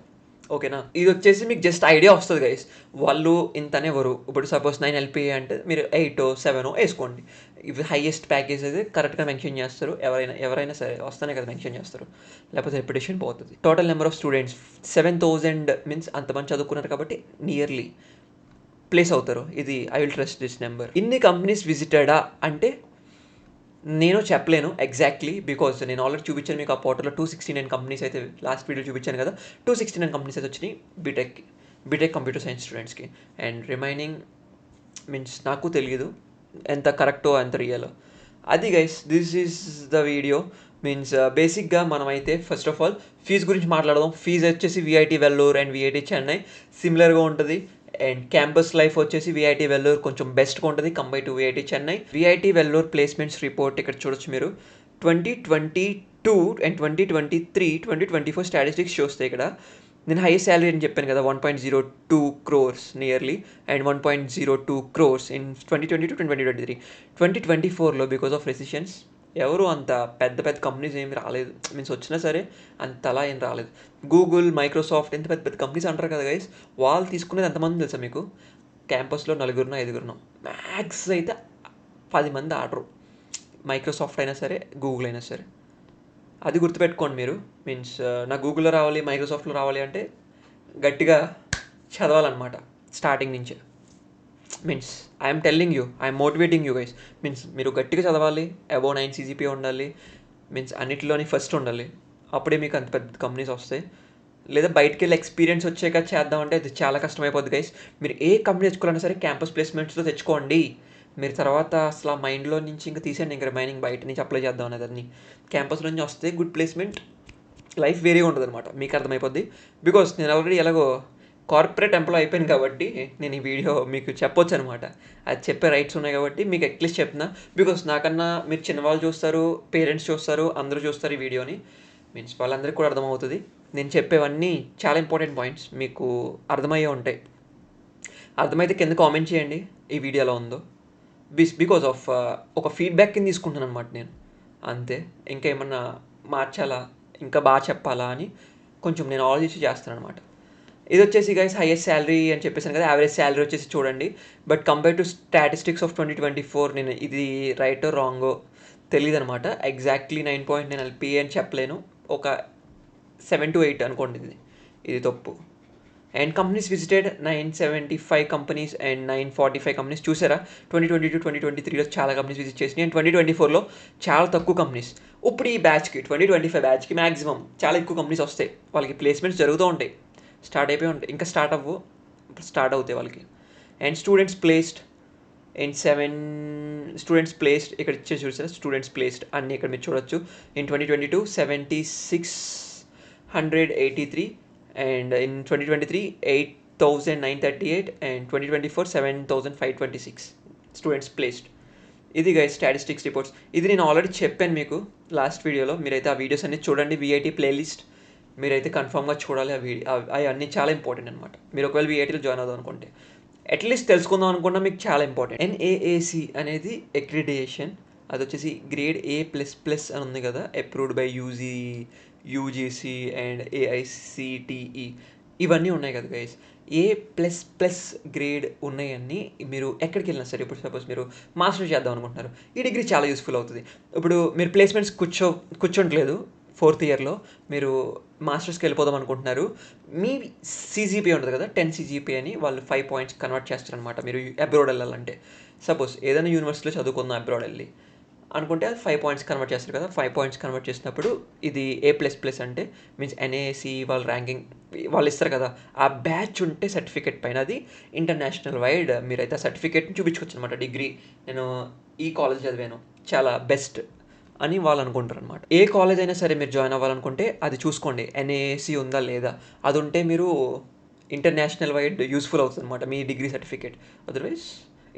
ఓకేనా. ఇది వచ్చేసి మీకు just idea వస్తుంది guys. వాళ్ళు ఇంతనే వరు. ఇప్పుడు సపోజ్ 9 LPA అంటే మీరు 8 7 వేసుకోండి. ఇవి హైయెస్ట్ ప్యాకేజ్ అయితే కరెక్ట్గా మెన్షన్ చేస్తారు. ఎవరైనా సరే వస్తేనే కదా మెన్షన్ చేస్తారు, లేకపోతే రెప్యుటేషన్ పోతుంది. Total number of students 7,000 means అంతమంది చదువుకున్నారు కాబట్టి నియర్లీ ప్లేస్ అవుతారు. ఇది I will trust this number. ఇన్ని కంపెనీస్ విజిటెడా అంటే నేను చెప్పలేను ఎగ్జాక్ట్లీ, బికాజ్ నేను ఆల్రెడీ చూపించాను మీకు ఆ పోర్టల్లో 269 కంపెనీస్ అయితే లాస్ట్ వీడియో చూపించాను కదా. 269 కంపెనీస్ అయితే వచ్చినాయి బీటెక్ కంప్యూటర్ సైన్స్ స్టూడెంట్స్కి. అండ్ రిమైనింగ్ మీన్స్ నాకు తెలియదు ఎంత కరెక్టో ఎంత రియలో. అది guys this is the video. Means బేసిక్గా మనమైతే ఫస్ట్ ఆఫ్ ఆల్ ఫీజు గురించి మాట్లాడదాం. ఫీజు వచ్చేసి VIT Vellore and VIT Chennai సిమిలర్గా ఉంటుంది. అండ్ క్యాంపస్ లైఫ్ వచ్చేసి విఐటి వెల్లూర్ కొంచెం బెస్ట్గా ఉంటుంది compare to VIT Chennai. VIT Vellore placements report ఇక్కడ చూడొచ్చు మీరు. 2022 అండ్ 2023 2024 స్టాటిస్టిక్స్ చూస్తే ఇక్కడ నేను హైయెస్ట్ శాలరీ అని చెప్పాను కదా 1.02 crores nearly and 1.02 crores in 2022 2023. 2024లో బికాస్ ఆఫ్ రెసిషన్స్ ఎవరు అంత పెద్ద కంపెనీస్ ఏమి రాలేదు. మీన్స్ వచ్చినా సరే అంతలా ఏం రాలేదు. గూగుల్, మైక్రోసాఫ్ట్ ఎంత పెద్ద కంపెనీస్ అంటారు కదా గైస్, వాళ్ళు తీసుకునేది ఎంతమంది తెలుసా మీకు? క్యాంపస్లో 4-5 మ్యాక్స్ అయితే 10 మంది ఆర్డరు. మైక్రోసాఫ్ట్ అయినా సరే గూగుల్ అయినా సరే అది గుర్తుపెట్టుకోండి మీరు. మీన్స్ నా గూగుల్లో రావాలి మైక్రోసాఫ్ట్లో రావాలి అంటే గట్టిగా చదవాలన్నమాట స్టార్టింగ్ నుంచే. Means I'm telling you, I'm motivating you guys. Means మీరు గట్టిగా చదవాలి, అబోవ్ 9 CGPA ఉండాలి, మీన్స్ అన్నిటిలోని ఫస్ట్ ఉండాలి. అప్పుడే మీకు అంత పెద్ద కంపెనీస్ వస్తాయి. లేదా బయటికి వెళ్ళి ఎక్స్పీరియన్స్ వచ్చాక చేద్దామంటే అది చాలా కష్టమైపోద్ది గైస్. మీరు ఏ కంపెనీ తెచ్చుకోవాలన్నా సరే క్యాంపస్ ప్లేస్మెంట్స్లో తెచ్చుకోండి. మీరు తర్వాత అసలు ఆ మైండ్లో నుంచి ఇంకా తీసేయండి. ఇంకా రిమైనింగ్ బయట నుంచి అప్లై చేద్దాం అనేది అన్ని క్యాంపస్ నుంచి వస్తే గుడ్ ప్లేస్మెంట్ లైఫ్ వేరేగా ఉంటుంది అనమాట. మీకు అర్థమైపోద్ది. బికాస్ నేను ఆల్రెడీ ఎలాగో కార్పొరేట్ ఎంప్లాయ్ అయిపోయాను కాబట్టి నేను ఈ వీడియో మీకు చెప్పొచ్చు అనమాట. అది చెప్పే రైట్స్ ఉన్నాయి కాబట్టి మీకు అట్లీస్ట్ చెప్తున్నా. బికాస్ నాకన్నా మీరు చిన్నవాళ్ళు చూస్తారు, పేరెంట్స్ చూస్తారు, అందరూ చూస్తారు ఈ వీడియోని. మీన్స్ వాళ్ళందరికీ కూడా అర్థమవుతుంది. నేను చెప్పేవన్నీ చాలా ఇంపార్టెంట్ పాయింట్స్ మీకు అర్థమయ్యే ఉంటాయి. అర్థమైతే కింద కామెంట్ చేయండి ఈ వీడియో ఎలా ఉందో. బికాస్ ఆఫ్ ఒక ఫీడ్బ్యాక్ కింద తీసుకుంటాను అనమాట నేను, అంతే. ఇంకా ఏమన్నా మార్చాలా, ఇంకా బాగా చెప్పాలా అని కొంచెం నేను ఆలోచించి చేస్తాను అనమాట. ఇది వచ్చేసి గైస్ హైయెస్ట్ శాలరీ అని చెప్పేసాను కదా. యావరేజ్ శాలరీ వచ్చేసి చూడండి. But compare to statistics of 2024 నేను ఇది రైటో రాంగో తెలియదు అనమాట. ఎగ్జాక్ట్లీ 9.9 LPA అని చెప్పలేను. ఒక 7 to 8 అనుకోండి. ఇది తప్పు. And companies visited 975 companies and 945 companies. చూసారా 2022 2023లో చాలా కంపెనీస్ విజిట్ చేసినాయి. అండ్ 2024లో చాలా తక్కువ కంపెనీస్. ఇప్పుడు ఈ బ్యాచ్కి 2025 బ్యాచ్కి మ్యాక్సిమం చాలా ఎక్కువ కంపెనీస్ వస్తాయి. వాళ్ళకి ప్లేస్మెంట్స్ జరుగుతూ ఉంటాయి, స్టార్ట్ అయిపోయి ఉంటాయి, ఇంకా స్టార్ట్ అవుతాయి వాళ్ళకి. And students placed and 7 students placed ఇక్కడ ఇచ్చే చూసారా స్టూడెంట్స్ ప్లేస్డ్ అన్నీ ఇక్కడ మీరు చూడొచ్చు. In 2022 7,683 and in 2023 8,938 and 2024 7,526 students placed. ఇది గైస్ స్టాటిస్టిక్స్ రిపోర్ట్స్. ఇది నేను ఆల్రెడీ చెప్పాను మీకు లాస్ట్ వీడియోలో. మీరైతే ఆ వీడియోస్ అన్ని చూడండి. విఐటి ప్లేలిస్ట్ మీరైతే కన్ఫామ్గా చూడాలి. అవి అన్నీ చాలా ఇంపార్టెంట్ అనమాట. మీరు ఒకవేళ విఐటీలో జాయిన్ అవుదాం అనుకుంటే అట్లీస్ట్ తెలుసుకుందాం అనుకున్నా మీకు చాలా ఇంపార్టెంట్. NAAC అనేది అక్రిడిటేషన్. అది వచ్చేసి గ్రేడ్ A++ అని ఉంది కదా, approved by UGC and AICTE ఇవన్నీ ఉన్నాయి కదా గైస్. A++ గ్రేడ్ ఉన్నాయన్నీ మీరు ఎక్కడికి వెళ్ళినా సరే. ఇప్పుడు సపోజ్ మీరు మాస్టర్ చేద్దాం అనుకుంటున్నారు, ఈ డిగ్రీ చాలా యూస్ఫుల్ అవుతుంది. ఇప్పుడు మీరు ప్లేస్మెంట్స్ కూర్చోట్లేదు 4th ఇయర్లో, మీరు మాస్టర్స్కి వెళ్ళిపోదాం అనుకుంటున్నారు, మీ సీజీపీఏ ఉంటుంది కదా 10 సీజీపీఏ అని వాళ్ళు 5 పాయింట్స్ కన్వర్ట్ చేస్తారనమాట. మీరు అబ్రాడ్ వెళ్ళాలంటే సపోజ్ ఏదైనా యూనివర్సిటీలో చదువుకుందాం అబ్రాడ్ వెళ్ళి అనుకుంటే అది 5 పాయింట్స్ కన్వర్ట్ చేస్తారు కదా. 5 పాయింట్స్ కన్వర్ట్ చేసినప్పుడు ఇది A++ అంటే మీన్స్ NAC వాళ్ళ ర్యాంకింగ్ వాళ్ళు ఇస్తారు కదా, ఆ బ్యాచ్ ఉంటే సర్టిఫికేట్ పైన అది ఇంటర్నేషనల్ వైడ్ మీరైతే ఆ సర్టిఫికేట్ని చూపించుకోవచ్చు అనమాట. డిగ్రీ నేను ఈ కాలేజ్ చదివాను చాలా బెస్ట్ అని వాళ్ళు అనుకుంటారు అనమాట. ఏ కాలేజ్ అయినా సరే మీరు జాయిన్ అవ్వాలనుకుంటే అది చూసుకోండి NAC ఉందా లేదా, అది ఉంటే మీరు ఇంటర్నేషనల్ వైడ్ యూస్ఫుల్ అవుతుంది అనమాట మీ డిగ్రీ సర్టిఫికేట్. అదర్వైజ్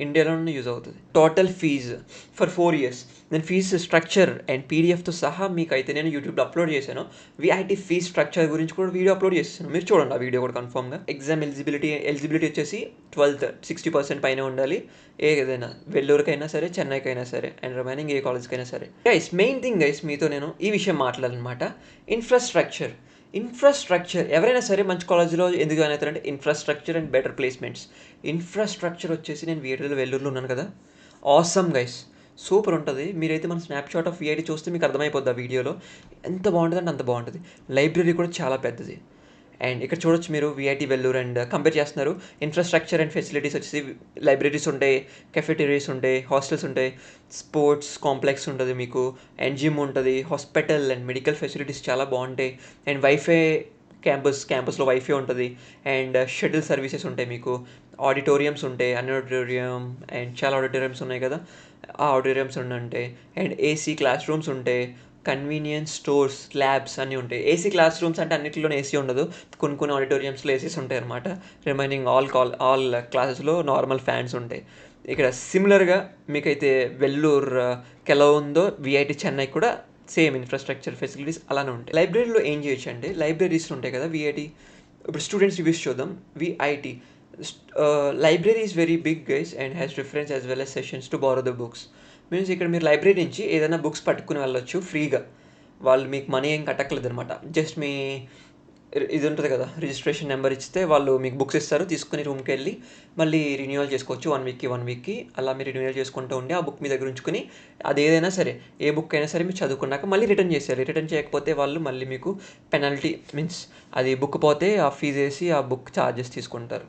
ఇండియాలోనే యూజ్ అవుతుంది. టోటల్ ఫీజు ఫర్ 4 years నేను ఫీజు స్ట్రక్చర్ అండ్ పీడిఎఫ్తో సహా మీకు అయితే నేను యూట్యూబ్లో అప్లోడ్ చేశాను. విఐటి ఫీజ్ స్ట్రక్చర్ గురించి కూడా వీడియో అప్లోడ్ చేస్తాను, మీరు చూడండి ఆ వీడియో కూడా కన్ఫర్మ్గా. ఎగ్జామ్ ఎలిజిబిలిటీ వచ్చేసి 12th 60% పైన ఉండాలి. ఏదైనా వెల్లూరుకైనా సరే, చెన్నైకైనా సరే, అండ్ రిమైనింగ్ ఏ కాలేజ్కైనా సరే. గైస్ మెయిన్ థింగ్ గైస్ మీతో నేను ఈ విషయం మాట్లాడాలన్నమాట. ఇన్ఫ్రాస్ట్రక్చర్ ఎవరైనా సరే మంచి కాలేజీలో ఎందుకు జాయిన్ అవుతారంటే infrastructure and better placements. Infrastructure వచ్చేసి నేను వెల్లూరులో ఉన్నాను కదా, ఆసమ్ గైస్, సూపర్ ఉంటుంది. మీరైతే మన స్నాప్షాట్ ఆఫ్ విఐటి చూస్తే మీకు అర్థమైపోద్ది ఆ వీడియోలో ఎంత బాగుంటుంది అంటే అంత బాగుంటుంది. లైబ్రరీ కూడా చాలా పెద్దది. అండ్ ఇక్కడ చూడొచ్చు మీరు విఐటి వెల్లూరు అండ్ కంపేర్ చేస్తున్నారు. ఇన్ఫ్రాస్ట్రక్చర్ అండ్ ఫెసిలిటీస్ వచ్చేసి లైబ్రరీస్ ఉంటాయి, కెఫెటేరియాస్ ఉంటాయి, హాస్టల్స్ ఉంటాయి, స్పోర్ట్స్ కాంప్లెక్స్ ఉంటుంది మీకు, అండ్ జిమ్ ఉంటుంది, హాస్పిటల్ అండ్ మెడికల్ ఫెసిలిటీస్ చాలా బాగుంటాయి. అండ్ వైఫై క్యాంపస్లో వైఫై ఉంటుంది. అండ్ షటిల్ సర్వీసెస్ ఉంటాయి మీకు, ఆడిటోరియంస్ ఉంటాయి, ఆడిటోరియం అండ్ చాలా ఆడిటోరియంస్ ఉన్నాయి కదా, ఆ ఆడిటోరియంస్ ఉంటాయి. అండ్ ఏసీ క్లాస్ రూమ్స్ ఉంటాయి, కన్వీనియన్స్ స్టోర్స్, ల్యాబ్స్ అన్నీ ఉంటాయి. ఏసీ క్లాస్ రూమ్స్ అంటే అన్నింటిలోనే ఏసీ ఉండదు, కొన్ని ఆడిటోరియంస్లో ఏసీస్ ఉంటాయి అనమాట. రిమైనింగ్ ఆల్ క్లాసెస్లో నార్మల్ ఫ్యాన్స్ ఉంటాయి. ఇక్కడ సిమిలర్గా మీకైతే వెల్లూరుకి ఎలా ఉందో విఐటి చెన్నై కూడా సేమ్ ఇన్ఫ్రాస్ట్రక్చర్ ఫెసిలిటీస్ అలానే ఉంటాయి. లైబ్రరీలో ఏం చేయొచ్చు అంటే లైబ్రరీస్ ఉంటాయి కదా విఐటి, ఇప్పుడు స్టూడెంట్స్ రివ్యూస్ చూద్దాం. VIT library is very big guys and has reference as well as sessions to borrow the books. Means ఇక్కడ మీరు లైబ్రరీ నుంచి ఏదైనా బుక్స్ పట్టుకుని వెళ్ళొచ్చు ఫ్రీగా, వాళ్ళు మీకు మనీ ఏం కట్టక్కలేదు అనమాట. జస్ట్ మీ ఇది ఉంటుంది కదా రిజిస్ట్రేషన్ నెంబర్ ఇస్తే వాళ్ళు మీకు బుక్స్ ఇస్తారు, తీసుకుని రూమ్కి వెళ్ళి మళ్ళీ రిన్యూవల్ చేసుకోవచ్చు 1 వీక్కి అలా మీరు రిన్యూవల్ చేసుకుంటూ ఉండి ఆ బుక్ మీ దగ్గర ఉంచుకుని అది ఏదైనా సరే ఏ బుక్ అయినా సరే మీరు చదువుకున్నాక మళ్ళీ రిటర్న్ చేసేయాలి. రిటర్న్ చేయకపోతే వాళ్ళు మళ్ళీ మీకు పెనాల్టీ మీన్స్ అది బుక్ పోతే ఆ ఫీజు వేసి ఆ బుక్ ఛార్జెస్ తీసుకుంటారు,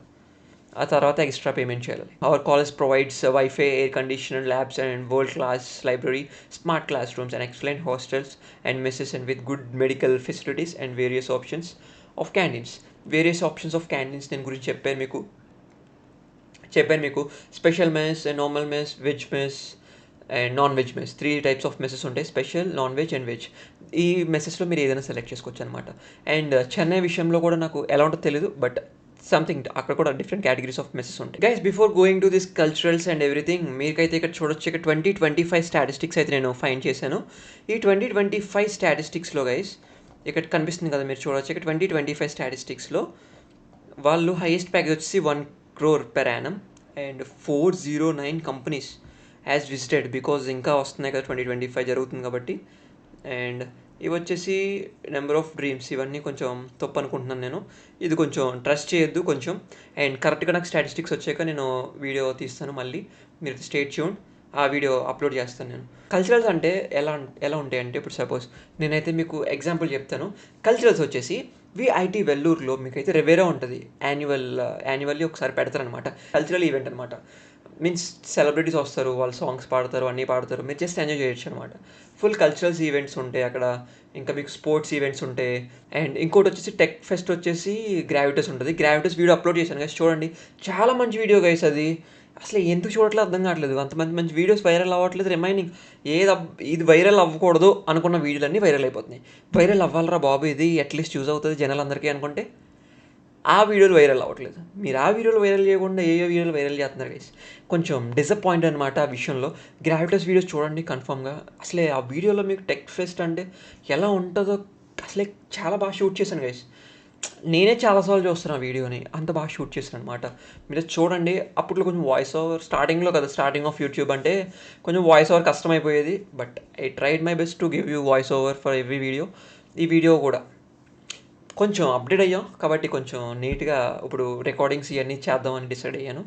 ఆ తర్వాత ఎక్స్ట్రా పేమెంట్ చేయాలి. Our college provides wifi, air conditioner, labs and world class library, smart class rooms and excellent hostels and messes and with good medical facilities and various options of canteens. నేను గురించి చెప్పాను మీకు special mess, normal mess, veg mess and non veg mess, 3 types of messes ఉంటాయి, special, non veg and veg. ఈ మెసెస్లో మీరు ఏదైనా select చేసుకోవచ్చు అనమాట. అండ్ చెన్నై విషయంలో కూడా నాకు ఎలా ఉంటుందో తెలీదు, బట్ సంథింగ్ అక్కడ కూడా డిఫరెంట్ కేటగిరీస్ ఆఫ్ మెసెస్ ఉంటాయి. Guys before going to this culturals and everything, మీకైతే ఇక్కడ చూడొచ్చు, ఇక్కడ 2025 స్టాటిస్టిక్స్ అయితే నేను ఫైండ్ చేశాను. ఈ 2025 స్టాటిస్టిక్స్లో గైస్ ఇక్కడ కనిపిస్తుంది కదా మీరు చూడొచ్చు, ఇక్కడ 2025 స్టాటిస్టిక్స్లో వాళ్ళు హైయెస్ట్ ప్యాకేజ్ వచ్చేసి 1 crore per annum and 409 companies has visited, because ఇంకా వస్తున్నాయి కదా 2025 జరుగుతుంది కాబట్టి. అండ్ ఇవి వచ్చేసి నెంబర్ ఆఫ్ డ్రీమ్స్, ఇవన్నీ కొంచెం తప్పు అనుకుంటున్నాను నేను, ఇది కొంచెం ట్రస్ట్ చేయొద్దు కొంచెం. అండ్ కరెక్ట్గా నాకు స్టాటిస్టిక్స్ వచ్చాక నేను వీడియో తీస్తాను, మళ్ళీ మీరు స్టే ట్యూన్డ్, ఆ వీడియో అప్లోడ్ చేస్తాను నేను. కల్చరల్స్ అంటే ఎలా ఉంటాయి అంటే ఇప్పుడు సపోజ్ నేనైతే మీకు ఎగ్జాంపుల్ చెప్తాను. కల్చరల్స్ వచ్చేసి విఐటి వెల్లూరులో మీకైతే రెవేరా ఉంటుంది, యాన్యువల్లీ ఒకసారి పెడతారనమాట. కల్చరల్ ఈవెంట్ అనమాట, మీన్స్ సెలబ్రిటీస్ వస్తారు, వాళ్ళు సాంగ్స్ పాడతారు, అన్నీ పాడతారు, మీరు జస్ట్ ఎంజాయ్ చేయొచ్చు అనమాట. ఫుల్ కల్చరల్స్ ఈవెంట్స్ ఉంటాయి అక్కడ. ఇంకా మీకు స్పోర్ట్స్ ఈవెంట్స్ ఉంటాయి. అండ్ ఇంకోటి వచ్చేసి టెక్ ఫెస్ట్ వచ్చేసి గ్రావిటస్ ఉంటుంది. గ్రావిటస్ వీడియో అప్లోడ్ చేశాను గైస్, చూడండి, చాలా మంచి వీడియో గైస్. అది అసలు ఎందుకు చూడట్లేదు అర్థం కావట్లేదు, అంతమంది మంచి వీడియోస్ వైరల్ అవ్వట్లేదు. రిమైనింగ్ ఇది వైరల్ అవ్వకూడదు అనుకున్న వీడియోలన్నీ వైరల్ అయిపోతున్నాయి. వైరల్ అవ్వాలరా బాబు, ఇది అట్లీస్ట్ యూజ్ అవుతుంది జనాలందరికీ అనుకుంటే ఆ వీడియోలు వైరల్ అవ్వట్లేదు. మీరు ఆ వీడియోలు వైరల్ చేయకుండా ఏ వీడియోలు వైరల్ చేస్తున్నారు గైస్, కొంచెం డిసప్పాయింట్ అనమాట ఆ విషయంలో. గ్రావిటస్ వీడియోస్ చూడండి కన్ఫామ్గా. అసలే ఆ వీడియోలో మీకు టెక్ ఫెస్ట్ అంటే ఎలా ఉంటుందో అసలే చాలా బాగా షూట్ చేశాను గైస్. నేనే చాలాసార్లు చూస్తున్నాను ఆ వీడియోని, అంత బాగా షూట్ చేశాను అనమాట. మీరు చూడండి, అప్పట్లో కొంచెం voice over starting of YouTube అంటే కొంచెం వాయిస్ ఓవర్ కష్టమైపోయేది, but I tried my best to give you voice over for every video. ఈ వీడియో కూడా కొంచెం అప్డేట్ అయ్యాం కాబట్టి కొంచెం నీట్గా ఇప్పుడు రికార్డింగ్స్ ఇవన్నీ చేద్దామని డిసైడ్ అయ్యాను.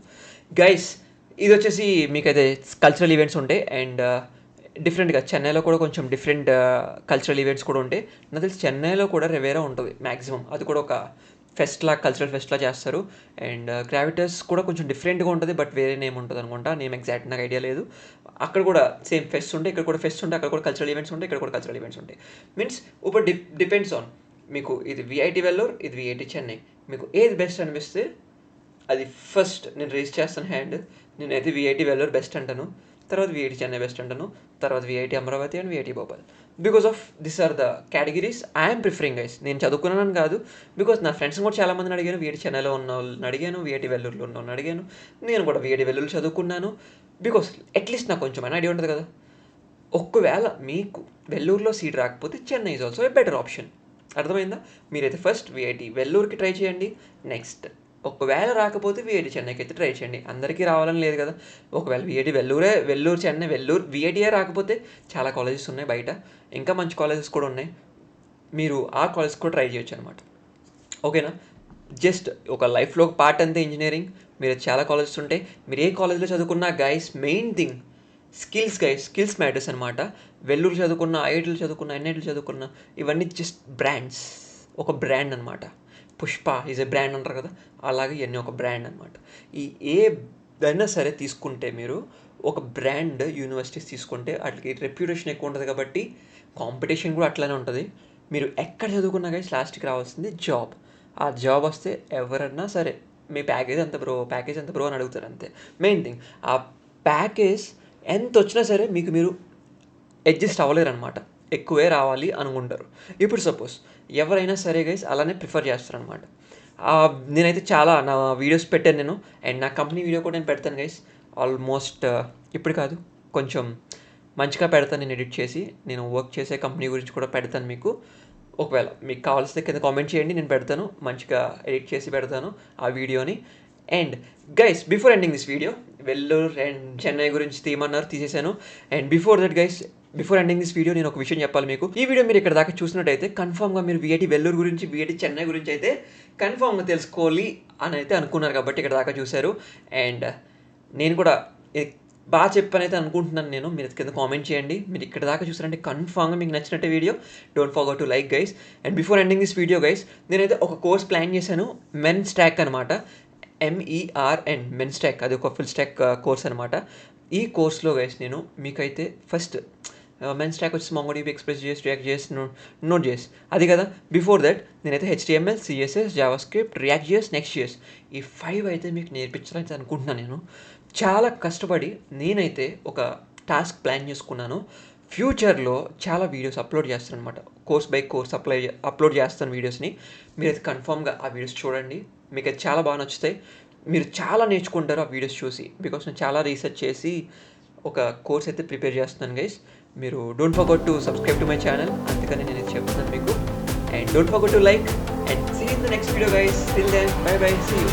గైస్ ఇది వచ్చేసి మీకైతే కల్చరల్ ఈవెంట్స్ ఉంటాయి. అండ్ డిఫరెంట్‌గా చెన్నైలో కూడా కొంచెం డిఫరెంట్ కల్చరల్ ఈవెంట్స్ కూడా ఉంటాయి. నాకు తెలిసి చెన్నైలో కూడా రివేరా ఉంటది మాక్సిమం. అది కూడా ఒక కల్చరల్ ఫెస్ట్‌లా చేస్తారు. అండ్ గ్రావిటాస్ కూడా కొంచెం డిఫరెంట్‌గా ఉంటది. బట్ వేరే నేమ్ ఉంటదనుకుంటా. నేమ్ ఎగ్జాక్ట్ నాకు ఐడియా లేదు. అక్కడ కూడా సేమ్ ఫెస్ట్స్ ఉంటాయి. ఇక్కడ కూడా ఫెస్ట్స్ ఉంటాయి. అక్కడ కూడా కల్చరల్ ఈవెంట్స్ ఉంటాయి. ఇక్కడ కూడా కల్చరల్ ఈవెంట్స్ ఉంటాయి. మీన్స్ ఇప్పుడు డిపెండ్స్ ఆన్ మీకు ఇది వీఐటీ వెల్లూర్, ఇది వీఐటీ చెన్నై. మీకు ఏది బెస్ట్ అనిపిస్తే అది ఫస్ట్ నేను రేజ్ చేస్తాను హ్యాండ్. నేనైతే వీఐటీ వెల్లూర్ బెస్ట్ అంటాను. తర్వాత వీఐటీ చెన్నై బెస్ట్ అంటాను. తర్వాత VIT Amaravati and VIT Bhopal. Because of this are the categories I'm preferring guys. నేను చదువుకున్నానని కాదు, బికాస్ నా ఫ్రెండ్స్ కూడా చాలామందిని అడిగాను. వీఐటీ చెన్నైలో ఉన్న వాళ్ళని అడిగాను, వీఐటీ వెల్లూరులో ఉన్న వాళ్ళని అడిగాను. నేను కూడా వీఐటీ వెల్లూరు చదువుకున్నాను. బికాస్ అట్లీస్ట్ నాకు కొంచెం ఐడియా ఉంటుంది కదా. ఒకవేళ మీకు వెల్లూరులో సీట్ రాకపోతే Chennai is also a better option. అర్థమైందా? మీరైతే ఫస్ట్ వీఐటీ వెల్లూరుకి ట్రై చేయండి. నెక్స్ట్ ఒకవేళ రాకపోతే వీఐటీ చెన్నైకి అయితే ట్రై చేయండి. అందరికీ రావాలని లేదు కదా. ఒకవేళ వీఐటీ వెల్లూరు చెన్నై వీఐటీయే రాకపోతే చాలా కాలేజెస్ ఉన్నాయి బయట. ఇంకా మంచి కాలేజెస్ కూడా ఉన్నాయి. మీరు ఆ కాలేజ్ కూడా ట్రై చేయొచ్చు అనమాట. ఓకేనా? జస్ట్ ఒక లైఫ్లో ఒక పార్ట్ అంతే ఇంజనీరింగ్. మీరు చాలా కాలేజెస్ ఉంటాయి. మీరు ఏ కాలేజ్లో చదువుకున్నా guys main thing skills matters అనమాట. వెల్లూరు చదువుకున్న, ఐఐటీలు చదువుకున్న, ఎన్ఐటీలు చదువుకున్న ఇవన్నీ జస్ట్ బ్రాండ్స్. ఒక బ్రాండ్ అనమాట. పుష్ప ఈజ్ ఏ బ్రాండ్ అంటారు కదా, అలాగే ఇవన్నీ ఒక బ్రాండ్ అనమాట. ఏదైనా సరే తీసుకుంటే మీరు ఒక బ్రాండ్ యూనివర్సిటీస్ తీసుకుంటే వాటికి రెప్యుటేషన్ ఎక్కువ ఉంటుంది కాబట్టి కాంపిటీషన్ కూడా అట్లానే ఉంటుంది. మీరు ఎక్కడ చదువుకున్నా కానీ లాస్ట్కి రావాల్సింది జాబ్. ఆ జాబ్ వస్తే ఎవరన్నా సరే మీ ప్యాకేజ్ ఎంత బ్రో అని అడుగుతారు అంతే. మెయిన్ థింగ్ ఆ ప్యాకేజ్ ఎంత వచ్చినా సరే మీరు అడ్జస్ట్ అవ్వలేరు అనమాట. ఎక్కువే రావాలి అనుకుంటారు. ఇప్పుడు సపోజ్ ఎవరైనా సరే గైస్ అలానే ప్రిఫర్ చేస్తారనమాట. నేనైతే చాలా నా వీడియోస్ పెట్టాను నేను. అండ్ నా కంపెనీ వీడియో కూడా నేను పెడతాను గైస్. ఆల్మోస్ట్ ఇప్పుడు కాదు, కొంచెం మంచిగా పెడతాను నేను ఎడిట్ చేసి. నేను వర్క్ చేసే కంపెనీ గురించి కూడా పెడతాను మీకు. ఒకవేళ మీకు కావాల్సిన కింద కామెంట్ చేయండి, నేను పెడతాను. మంచిగా ఎడిట్ చేసి పెడతాను ఆ వీడియోని. And guys before ending this video, Vellore and Chennai గురించి తీయమన్నారు, తీసేశాను. And before ending this video నేను ఒక విషయం చెప్పాలి మీకు. ఈ వీడియో మీరు ఇక్కడ దాకా చూసినట్టయితే కన్ఫామ్గా మీరు వీఐటీ వెల్లూరు గురించి, వీఐటీ చెన్నై గురించి అయితే కన్ఫామ్గా తెలుసుకోవాలి అని అయితే అనుకున్నారు కాబట్టి ఇక్కడ దాకా చూశారు. అండ్ నేను కూడా బాగా చెప్పనైతే అనుకుంటున్నాను నేను. మీరు కింద కామెంట్ చేయండి. మీరు ఇక్కడ దాకా చూసారంటే కన్ఫామ్గా మీకు నచ్చినట్టే video. Don't forget to like guys. And before ending this video guys, నేనైతే ఒక కోర్స్ ప్లాన్ చేశాను, మెన్ స్టాక్ అనమాట. MERN men stock. అది ఒక ఫుల్ స్టాక్ కోర్స్ అనమాట. ఈ కోర్స్లో గైస్ నేను మీకైతే ఫస్ట్ మెన్ స్టాక్ వచ్చి MongoDB, Express.js, React.js, Node.js అది కదా. బిఫోర్ దట్ నేనైతే HTML, CSS, JavaScript, React.js, Next.js ఈ 5 అయితే మీకు నేర్పించాలని అనుకుంటున్నాను. నేను చాలా కష్టపడి నేనైతే ఒక టాస్క్ ప్లాన్ చేసుకున్నాను. ఫ్యూచర్లో చాలా వీడియోస్ అప్లోడ్ చేస్తాను అనమాట. కోర్స్ బై కోర్స్ అప్లోడ్ చేస్తాను వీడియోస్ని. మీరైతే కన్ఫామ్గా ఆ వీడియోస్ చూడండి. మీకు అయితే చాలా బాగా నచ్చుతాయి. మీరు చాలా నేర్చుకుంటారు ఆ వీడియోస్ చూసి. బికాస్ నేను చాలా రీసెర్చ్ చేసి ఒక కోర్స్ అయితే ప్రిపేర్ చేస్తున్నాను గైస్. మీరు don't forget to subscribe to my channel. అందుకని నేను చెప్తున్నాను మీకు. And don't forget to like and see in the next video guys. Till then bye bye, see you.